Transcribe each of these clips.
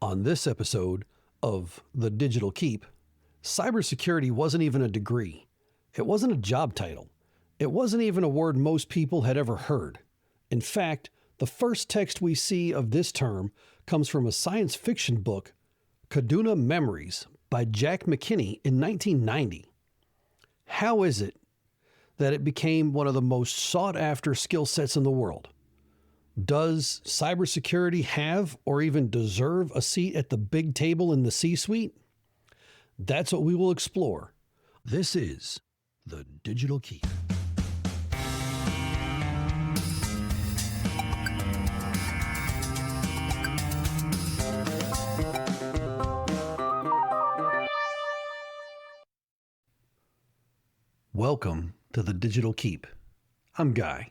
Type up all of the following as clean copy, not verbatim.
On this episode of The Digital Keep, cybersecurity wasn't even a degree. It wasn't a job title. It wasn't even a word most people had ever heard. In fact, the first text we see of this term comes from a science fiction book, Kaduna Memories, by Jack McKinney in 1990. How is it that it became one of the most sought-after skill sets in the world? Does cybersecurity have or even deserve a seat at the big table in the C-suite? That's what we will explore. This is The Digital Keep. Welcome to The Digital Keep. I'm Guy.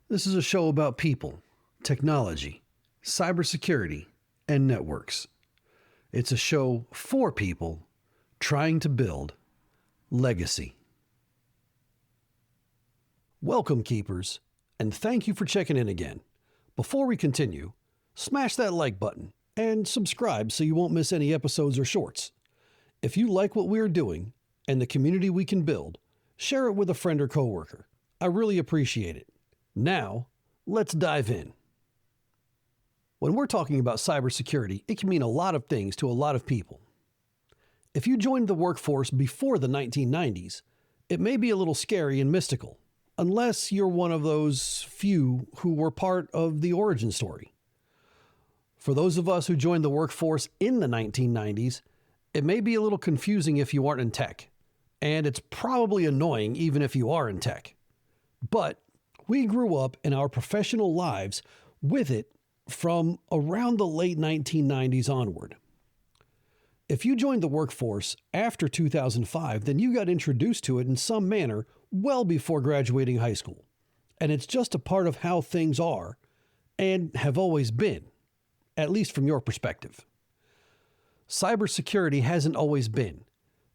This is a show about people, technology, cybersecurity, and networks. It's a show for people trying to build legacy. Welcome, Keepers, and thank you for checking in again. Before we continue, smash that like button and subscribe so you won't miss any episodes or shorts. If you like what we're doing and the community we can build, share it with a friend or coworker. I really appreciate it. Now, let's dive in. When we're talking about cybersecurity, it can mean a lot of things to a lot of people. If you joined the workforce before the 1990s, it may be a little scary and mystical, unless you're one of those few who were part of the origin story. For those of us who joined the workforce in the 1990s, it may be a little confusing if you aren't in tech, and it's probably annoying even if you are in tech. But we grew up in our professional lives with it from around the late 1990s onward. If you joined the workforce after 2005, then you got introduced to it in some manner well before graduating high school. And it's just a part of how things are and have always been, at least from your perspective. Cybersecurity hasn't always been,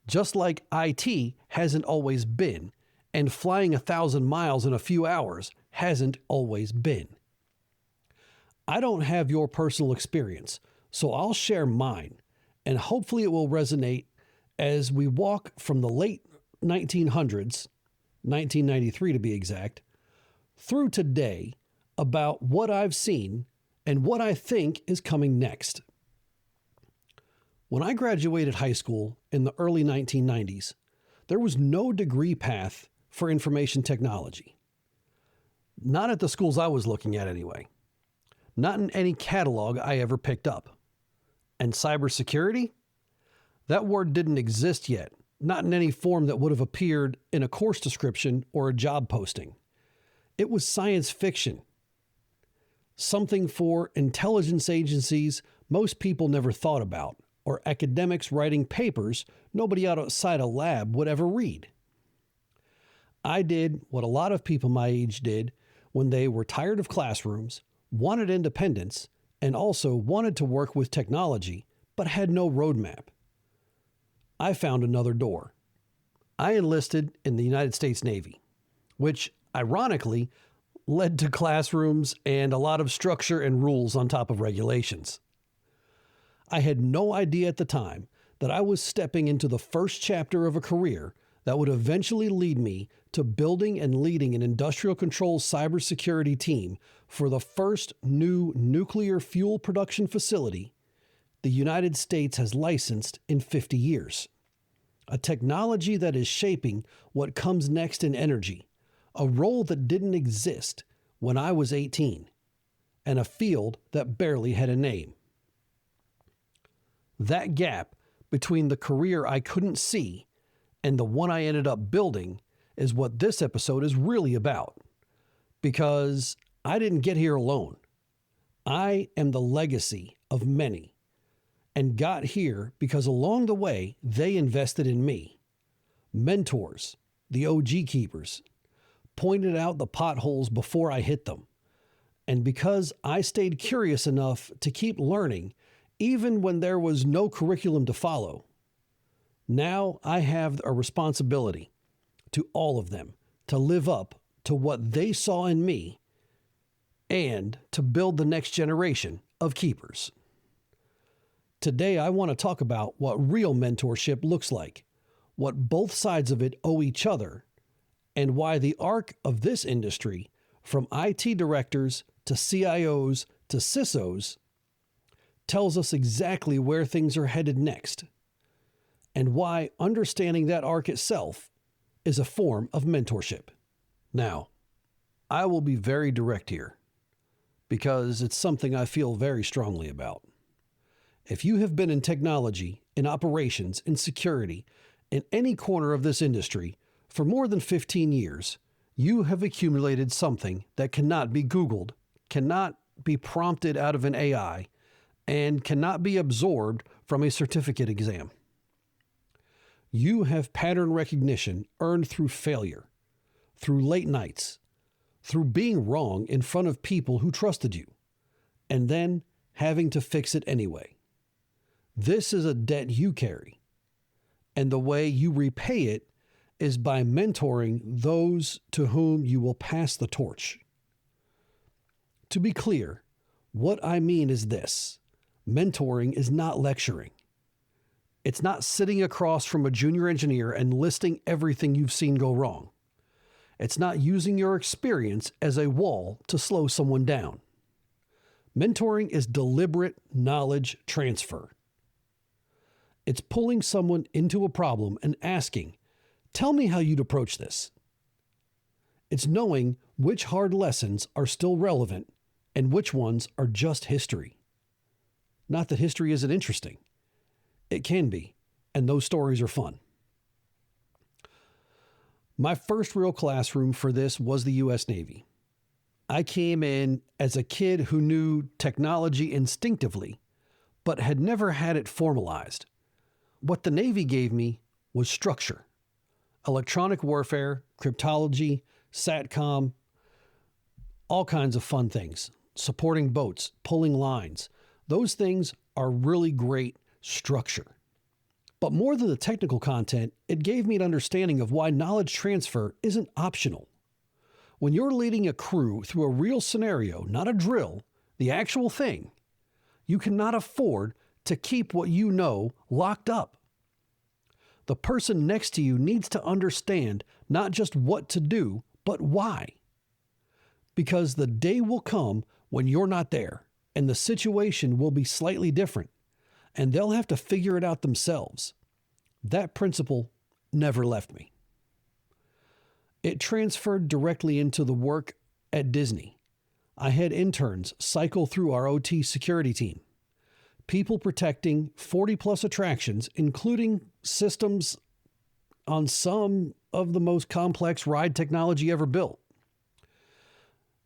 just like IT hasn't always been, and flying 1,000 miles in a few hours hasn't always been. I don't have your personal experience, so I'll share mine, and hopefully it will resonate as we walk from the late 1900s, 1993 to be exact, through today about what I've seen and what I think is coming next. When I graduated high school in the early 1990s, there was no degree path for information technology. Not at the schools I was looking at anyway. Not in any catalog I ever picked up. And cybersecurity? That word didn't exist yet, not in any form that would have appeared in a course description or a job posting. It was science fiction. Something for intelligence agencies most people never thought about, or academics writing papers nobody outside a lab would ever read. I did what a lot of people my age did when they were tired of classrooms, wanted independence, and also wanted to work with technology, but had no roadmap. I found another door. I enlisted in the United States Navy, which ironically led to classrooms and a lot of structure and rules on top of regulations. I had no idea at the time that I was stepping into the first chapter of a career that would eventually lead me to building and leading an industrial control cybersecurity team for the first new nuclear fuel production facility the United States has licensed in 50 years. A technology that is shaping what comes next in energy, a role that didn't exist when I was 18, and a field that barely had a name. That gap between the career I couldn't see and the one I ended up building is what this episode is really about. Because I didn't get here alone. I am the legacy of many and got here because along the way, they invested in me. Mentors, the OG keepers, pointed out the potholes before I hit them. And because I stayed curious enough to keep learning, even when there was no curriculum to follow, now I have a responsibility to all of them to live up to what they saw in me and to build the next generation of keepers. Today, I want to talk about what real mentorship looks like, what both sides of it owe each other, and why the arc of this industry, from IT directors to CIOs to CISOs, tells us exactly where things are headed next, and why understanding that arc itself is a form of mentorship. Now, I will be very direct here because it's something I feel very strongly about. If you have been in technology, in operations, in security, in any corner of this industry for more than 15 years, you have accumulated something that cannot be Googled, cannot be prompted out of an AI, and cannot be absorbed from a certificate exam. You have pattern recognition earned through failure, through late nights, through being wrong in front of people who trusted you, and then having to fix it anyway. This is a debt you carry, and the way you repay it is by mentoring those to whom you will pass the torch. To be clear, what I mean is this: mentoring is not lecturing. It's not sitting across from a junior engineer and listing everything you've seen go wrong. It's not using your experience as a wall to slow someone down. Mentoring is deliberate knowledge transfer. It's pulling someone into a problem and asking, "Tell me how you'd approach this." It's knowing which hard lessons are still relevant and which ones are just history. Not that history isn't interesting. It can be, and those stories are fun. My first real classroom for this was the U.S. Navy. I came in as a kid who knew technology instinctively, but had never had it formalized. What the Navy gave me was structure. Electronic warfare, cryptology, SATCOM, all kinds of fun things. Supporting boats, pulling lines. Those things are really great structure. But more than the technical content, it gave me an understanding of why knowledge transfer isn't optional. When you're leading a crew through a real scenario, not a drill, the actual thing, you cannot afford to keep what you know locked up. The person next to you needs to understand not just what to do, but why. Because the day will come when you're not there, and the situation will be slightly different, and they'll have to figure it out themselves. That principle never left me. It transferred directly into the work at Disney. I had interns cycle through our OT security team. People protecting 40-plus attractions, including systems on some of the most complex ride technology ever built.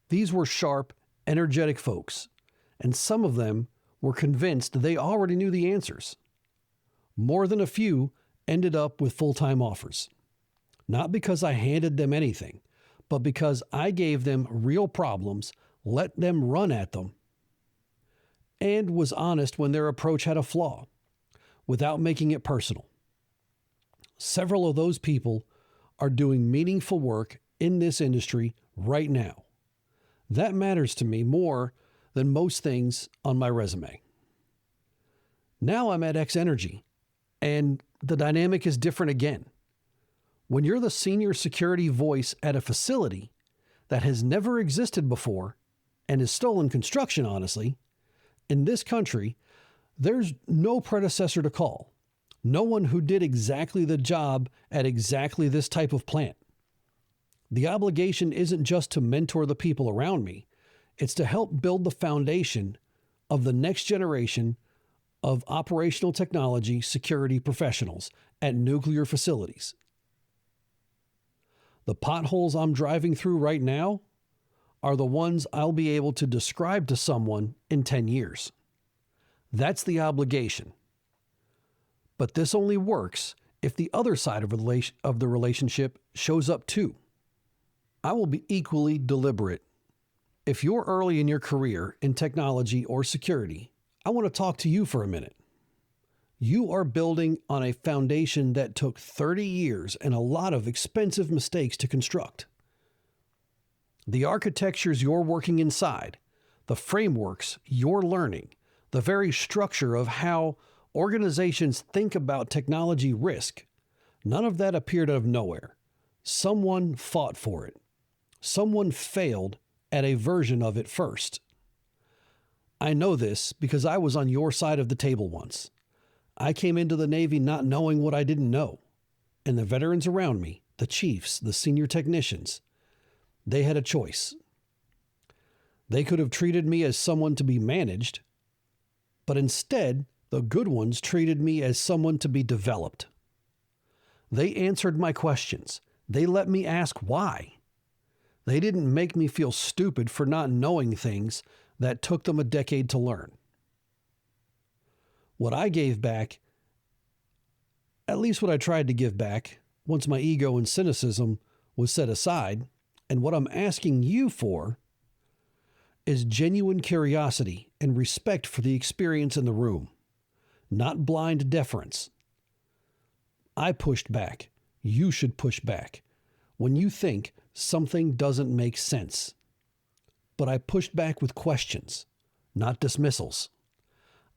These were sharp, energetic folks, and some of them were convinced they already knew the answers. More than a few ended up with full-time offers. Not because I handed them anything, but because I gave them real problems, let them run at them, and was honest when their approach had a flaw, without making it personal. Several of those people are doing meaningful work in this industry right now. That matters to me more than most things on my resume. Now I'm at X Energy, and the dynamic is different again. When you're the senior security voice at a facility that has never existed before and is still in construction, honestly, in this country, there's no predecessor to call. No one who did exactly the job at exactly this type of plant. The obligation isn't just to mentor the people around me. It's to help build the foundation of the next generation of operational technology security professionals at nuclear facilities. The potholes I'm driving through right now are the ones I'll be able to describe to someone in 10 years. That's the obligation. But this only works if the other side of the relationship shows up too. I will be equally deliberate. If you're early in your career in technology or security, I want to talk to you for a minute. You are building on a foundation that took 30 years and a lot of expensive mistakes to construct. The architectures you're working inside, the frameworks you're learning, the very structure of how Organizations think about technology risk. None of that appeared out of nowhere. Someone fought for it. Someone failed at a version of it first. I know this because I was on your side of the table once. I came into the Navy not knowing what I didn't know. And the veterans around me, the chiefs, the senior technicians, they had a choice. They could have treated me as someone to be managed, but instead, the good ones treated me as someone to be developed. They answered my questions. They let me ask why. They didn't make me feel stupid for not knowing things that took them a decade to learn. What I gave back, at least what I tried to give back, once my ego and cynicism was set aside, and what I'm asking you for is genuine curiosity and respect for the experience in the room, not blind deference. I pushed back. You should push back when you think something doesn't make sense. But I pushed back with questions, not dismissals.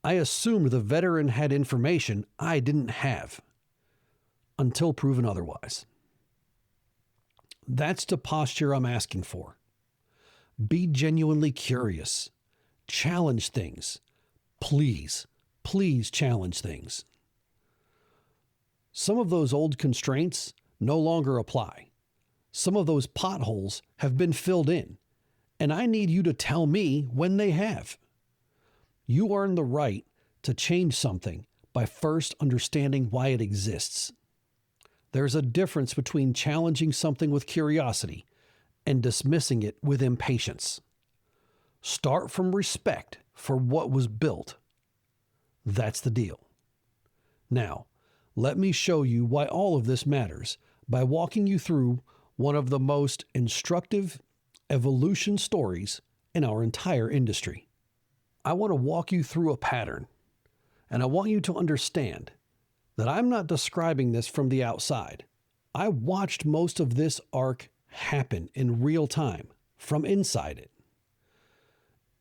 I assumed the veteran had information I didn't have, until proven otherwise. That's the posture I'm asking for. Be genuinely curious. Challenge things. Please, please challenge things. Some of those old constraints no longer apply. Some of those potholes have been filled in, and I need you to tell me when they have. You earn the right to change something by first understanding why it exists. There's a difference between challenging something with curiosity and dismissing it with impatience. Start from respect for what was built. That's the deal. Now, let me show you why all of this matters by walking you through one of the most instructive evolution stories in our entire industry. I want to walk you through a pattern, and I want you to understand that I'm not describing this from the outside. I watched most of this arc happen in real time from inside it.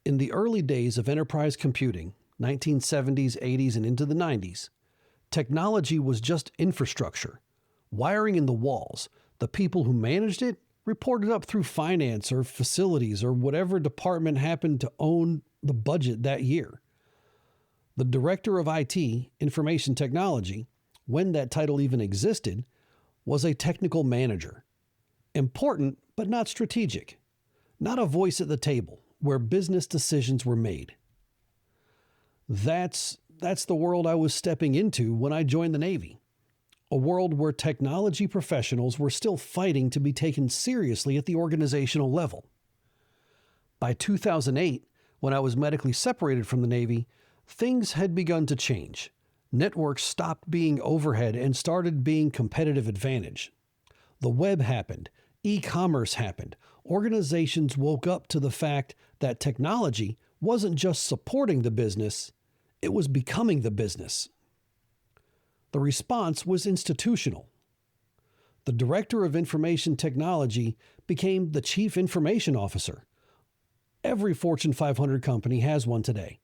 In the early days of enterprise computing, 1970s, 80s, and into the 90s, technology was just infrastructure, wiring in the walls. The people who managed it reported up through finance or facilities or whatever department happened to own the budget that year. The director of IT, information technology, when that title even existed, was a technical manager. Important, but not strategic. Not a voice at the table where business decisions were made. That's the world I was stepping into when I joined the Navy. A world where technology professionals were still fighting to be taken seriously at the organizational level. By 2008, when I was medically separated from the Navy, things had begun to change. Networks stopped being overhead and started being competitive advantage. The web happened. E-commerce happened. Organizations woke up to the fact that technology wasn't just supporting the business, it was becoming the business. The response was institutional. The Director of Information Technology became the Chief Information Officer. Every Fortune 500 company has one today.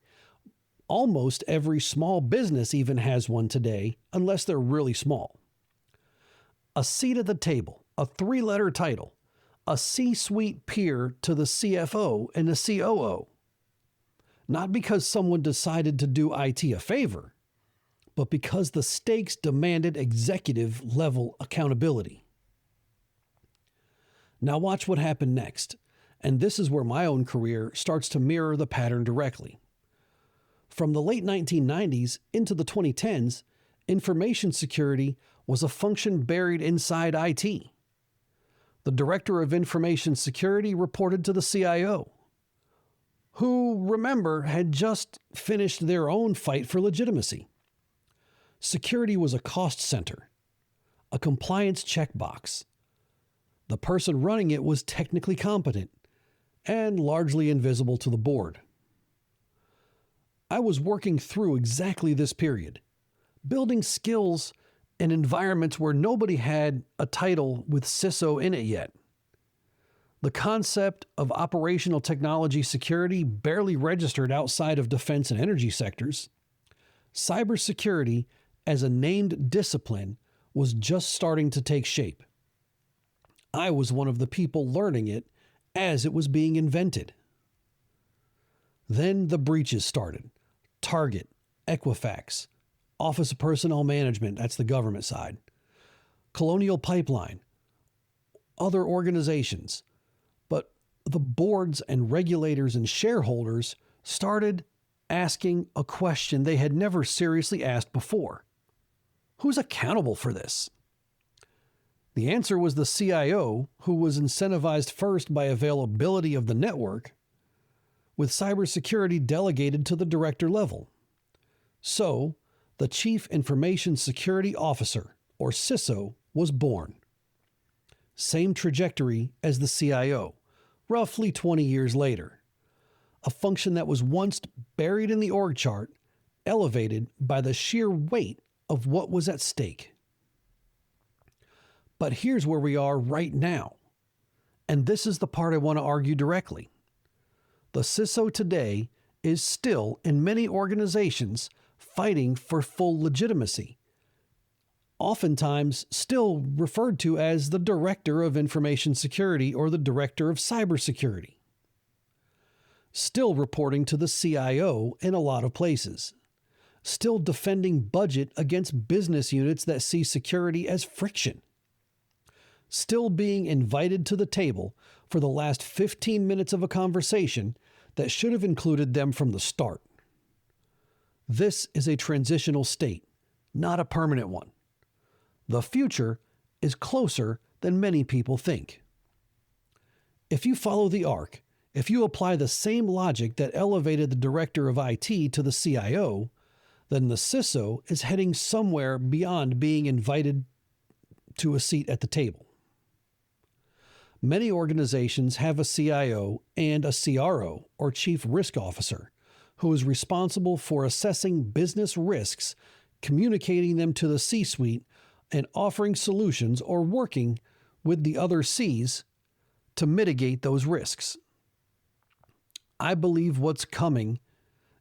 Almost every small business even has one today, unless they're really small. A seat at the table, a 3-letter title, a C-suite peer to the CFO and the COO. Not because someone decided to do IT a favor, but because the stakes demanded executive-level accountability. Now watch what happened next, and this is where my own career starts to mirror the pattern directly. From the late 1990s into the 2010s, information security was a function buried inside IT. The Director of Information Security reported to the CIO, who, remember, had just finished their own fight for legitimacy. Security was a cost center, a compliance checkbox. The person running it was technically competent and largely invisible to the board. I was working through exactly this period, building skills in environments where nobody had a title with CISO in it yet. The concept of operational technology security barely registered outside of defense and energy sectors. Cybersecurity as a named discipline was just starting to take shape. I was one of the people learning it as it was being invented. Then the breaches started. Target, Equifax, Office of Personnel Management, that's the government side, Colonial Pipeline, other organizations. But the boards and regulators and shareholders started asking a question they had never seriously asked before. Who's accountable for this? The answer was the CIO, who was incentivized first by availability of the network, with cybersecurity delegated to the director level. So, the Chief Information Security Officer, or CISO, was born. Same trajectory as the CIO, roughly 20 years later. A function that was once buried in the org chart, elevated by the sheer weight of what was at stake. But here's where we are right now. And this is the part I want to argue directly. The CISO today is still, in many organizations, fighting for full legitimacy. Oftentimes still referred to as the Director of Information Security or the Director of Cybersecurity. Still reporting to the CIO in a lot of places. Still defending budget against business units that see security as friction. Still being invited to the table for the last 15 minutes of a conversation that should have included them from the start. This is a transitional state, not a permanent one. The future is closer than many people think. If you follow the arc, if you apply the same logic that elevated the director of IT to the CIO, then the CISO is heading somewhere beyond being invited to a seat at the table. Many organizations have a CIO and a CRO, or Chief Risk Officer, who is responsible for assessing business risks, communicating them to the C-suite, and offering solutions or working with the other Cs to mitigate those risks. I believe what's coming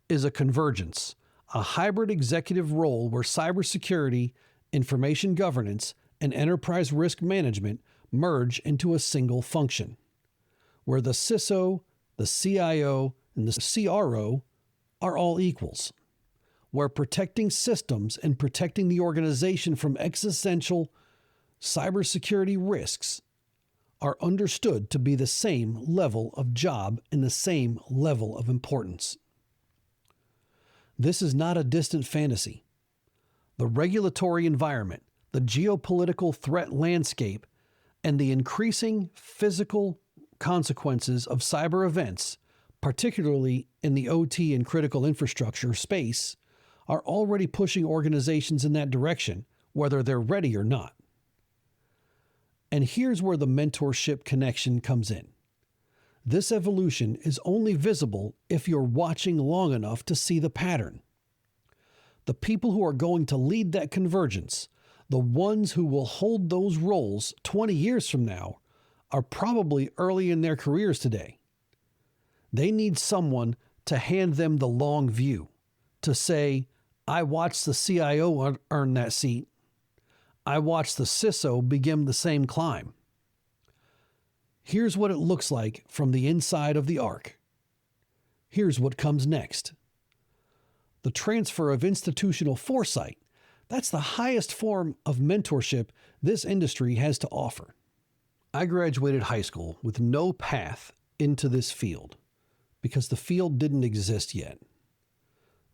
is a convergence, a hybrid executive role where cybersecurity, information governance, and enterprise risk management merge into a single function, where the CISO, the CIO, and the CRO are all equals, where protecting systems and protecting the organization from existential cybersecurity risks are understood to be the same level of job and the same level of importance. This is not a distant fantasy. The regulatory environment, the geopolitical threat landscape, and the increasing physical consequences of cyber events, particularly in the OT and critical infrastructure space, are already pushing organizations in that direction, whether they're ready or not. And here's where the mentorship connection comes in. This evolution is only visible if you're watching long enough to see the pattern. The people who are going to lead that convergence, the ones who will hold those roles 20 years from now, are probably early in their careers today. They need someone to hand them the long view, to say, I watched the CIO earn that seat. I watched the CISO begin the same climb. Here's what it looks like from the inside of the arc. Here's what comes next. The transfer of institutional foresight. That's the highest form of mentorship this industry has to offer. I graduated high school with no path into this field because the field didn't exist yet.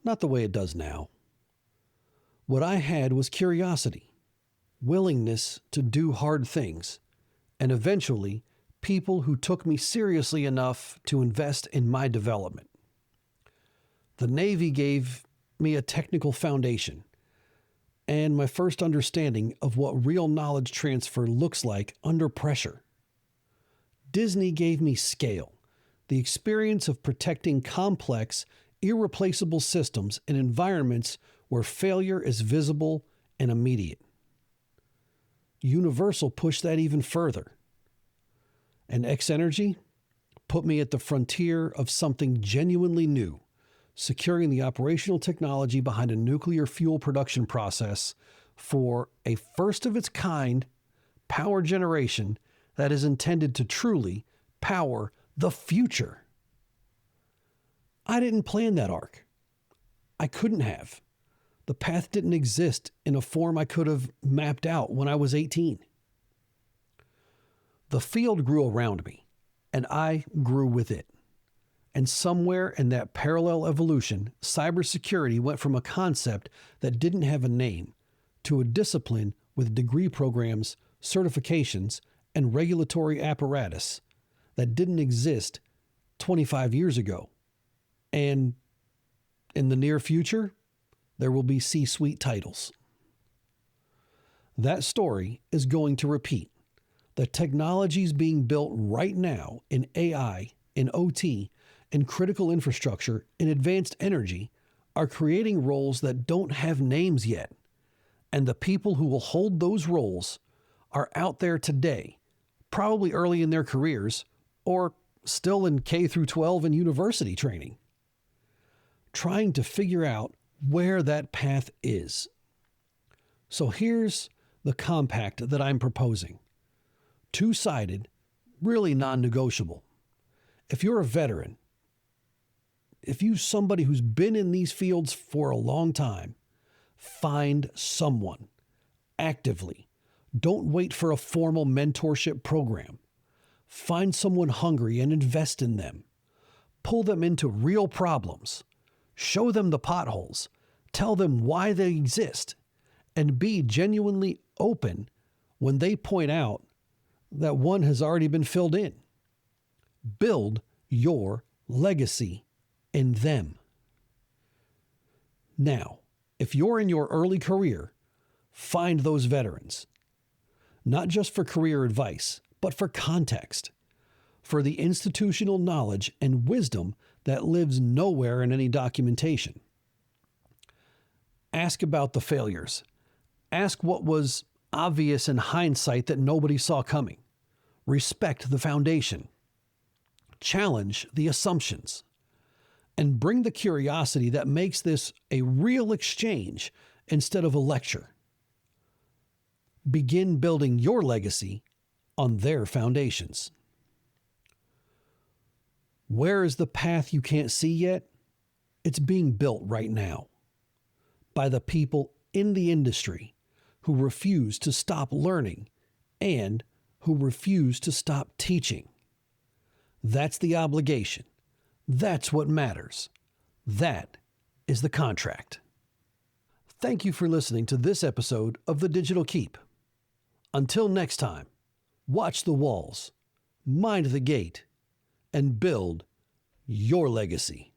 Not the way it does now. What I had was curiosity, willingness to do hard things, and eventually people who took me seriously enough to invest in my development. The Navy gave me a technical foundation and my first understanding of what real knowledge transfer looks like under pressure. Disney gave me scale, the experience of protecting complex, irreplaceable systems in environments where failure is visible and immediate. Universal pushed that even further. And X-Energy put me at the frontier of something genuinely new, securing the operational technology behind a nuclear fuel production process for a first-of-its-kind power generation that is intended to truly power the future. I didn't plan that arc. I couldn't have. The path didn't exist in a form I could have mapped out when I was 18. The field grew around me, and I grew with it. And somewhere in that parallel evolution, cybersecurity went from a concept that didn't have a name to a discipline with degree programs, certifications, and regulatory apparatus that didn't exist 25 years ago. And in the near future, there will be C-suite titles. That story is going to repeat. The technologies being built right now in AI, in OT, in critical infrastructure, in advanced energy are creating roles that don't have names yet. And the people who will hold those roles are out there today, probably early in their careers or still in K through 12 and university training, trying to figure out where that path is. So here's the compact that I'm proposing. Two-sided, really non-negotiable. If you're a veteran, if you're somebody who's been in these fields for a long time, find someone actively. Don't wait for a formal mentorship program. Find someone hungry and invest in them. Pull them into real problems. Show them the potholes. Tell them why they exist. And be genuinely open when they point out that one has already been filled in. Build your legacy in them. Now, if you're in your early career, find those veterans. Not just for career advice, but for context. For the institutional knowledge and wisdom that lives nowhere in any documentation. Ask about the failures. Ask what was obvious in hindsight that nobody saw coming. Respect the foundation. Challenge the assumptions. And bring the curiosity that makes this a real exchange instead of a lecture. Begin building your legacy on their foundations. Where is the path you can't see yet? It's being built right now by the people in the industry who refuse to stop learning and who refuse to stop teaching. That's the obligation. That's what matters. That is the contract. Thank you for listening to this episode of The Digital Keep. Until next time, watch the walls, mind the gate, and build your legacy.